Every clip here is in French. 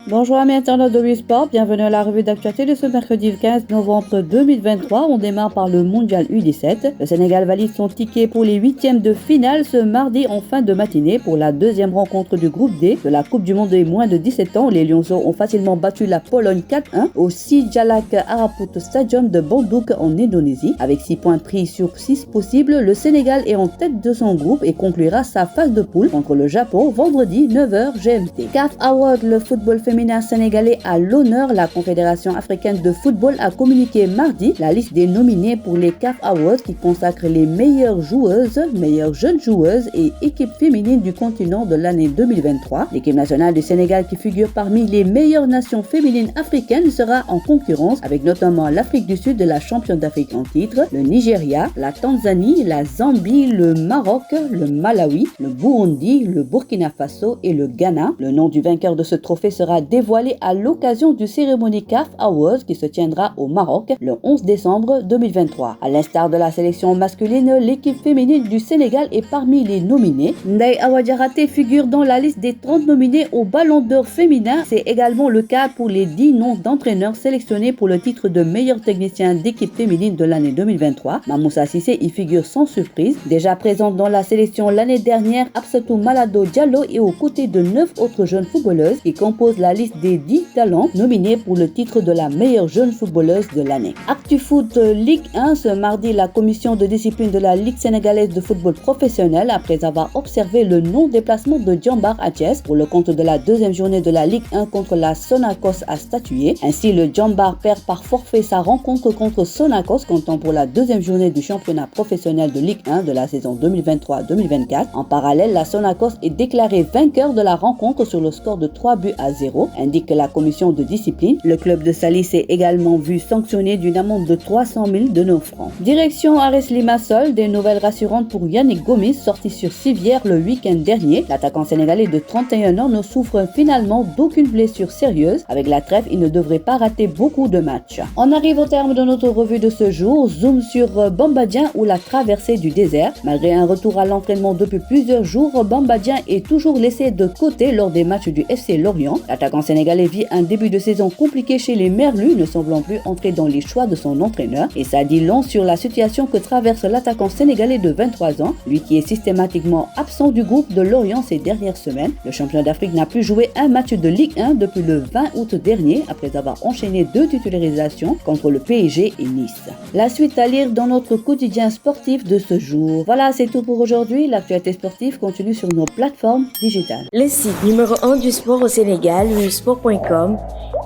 Bonjour amis internautes de Sport, bienvenue à la revue d'actualité de ce mercredi 15 novembre 2023. On démarre par le mondial U17. Le Sénégal valide son ticket pour les huitièmes de finale ce mardi en fin de matinée pour la deuxième rencontre du groupe D de la Coupe du Monde des moins de 17 ans. Les Lionceaux ont facilement battu la Pologne 4-1 au Sijalak Araput Stadium de Bandung en Indonésie. Avec 6 points pris sur 6 possibles, le Sénégal est en tête de son groupe et conclura sa phase de poule contre le Japon vendredi 9h GMT. CAF Award, le football féminin sénégalais à l'honneur. La Confédération africaine de football a communiqué mardi la liste des nominés pour les CAF Awards qui consacrent les meilleures joueuses, meilleures jeunes joueuses et équipes féminines du continent de l'année 2023. L'équipe nationale du Sénégal qui figure parmi les meilleures nations féminines africaines sera en concurrence avec notamment l'Afrique du Sud, la championne d'Afrique en titre, le Nigeria, la Tanzanie, la Zambie, le Maroc, le Malawi, le Burundi, le Burkina Faso et le Ghana. Le nom du vainqueur de ce trophée sera dévoilé à l'occasion du cérémonie CAF Awards qui se tiendra au Maroc le 11 décembre 2023. À l'instar de la sélection masculine, l'équipe féminine du Sénégal est parmi les nominés. Ndeye Awa Diarraté figure dans la liste des 30 nominés au Ballon d'Or féminin. C'est également le cas pour les 10 noms d'entraîneurs sélectionnés pour le titre de meilleur technicien d'équipe féminine de l'année 2023. Mamoussa Cissé y figure sans surprise. Déjà présente dans la sélection l'année dernière, Absatou Malado Diallo est aux côtés de 9 autres jeunes footballeuses qui composent la liste des 10 talents nominés pour le titre de la meilleure jeune footballeuse de l'année. ActuFoot Ligue 1, ce mardi, la commission de discipline de la Ligue sénégalaise de football professionnel, après avoir observé le non-déplacement de Djambar à Thiès pour le compte de la deuxième journée de la Ligue 1 contre la Sonacos, a statué. Ainsi, le Djambar perd par forfait sa rencontre contre Sonacos, comptant pour la deuxième journée du championnat professionnel de Ligue 1 de la saison 2023-2024. En parallèle, la Sonacos est déclarée vainqueur de la rencontre sur le score de 3-0, indique la commission de discipline. Le club de Saly s'est également vu sanctionné d'une amende de 300 000 de nos francs. Direction Ares Limassol, des nouvelles rassurantes pour Yannick Gomis, sorti sur civière le week-end dernier. L'attaquant sénégalais de 31 ans ne souffre finalement d'aucune blessure sérieuse. Avec la trêve, il ne devrait pas rater beaucoup de matchs. On arrive au terme de notre revue de ce jour. Zoom sur Bamba Dieng ou la traversée du désert. Malgré un retour à l'entraînement depuis plusieurs jours, Bamba Dieng est toujours laissé de côté lors des matchs du FC Lorient. L'attaquant sénégalais vit un début de saison compliqué chez les Merlus, ne semblant plus entrer dans les choix de son entraîneur. Et ça dit long sur la situation que traverse l'attaquant sénégalais de 23 ans, lui qui est systématiquement absent du groupe de Lorient ces dernières semaines. Le champion d'Afrique n'a plus joué un match de Ligue 1 depuis le 20 août dernier, après avoir enchaîné 2 titularisations contre le PSG et Nice. La suite à lire dans notre quotidien sportif de ce jour. Voilà, c'est tout pour aujourd'hui. L'actualité sportive continue sur nos plateformes digitales. Le site numéro 1 du sport au Sénégal, sport.com,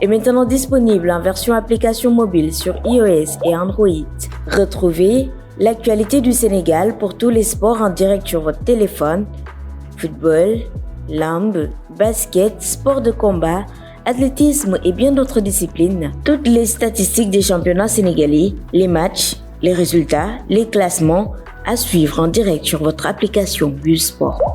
est maintenant disponible en version application mobile sur iOS et Android. Retrouvez l'actualité du Sénégal pour tous les sports en direct sur votre téléphone: football, lambe, basket, sport de combat, athlétisme et bien d'autres disciplines. Toutes les statistiques des championnats sénégalais, les matchs, les résultats, les classements à suivre en direct sur votre application Sport.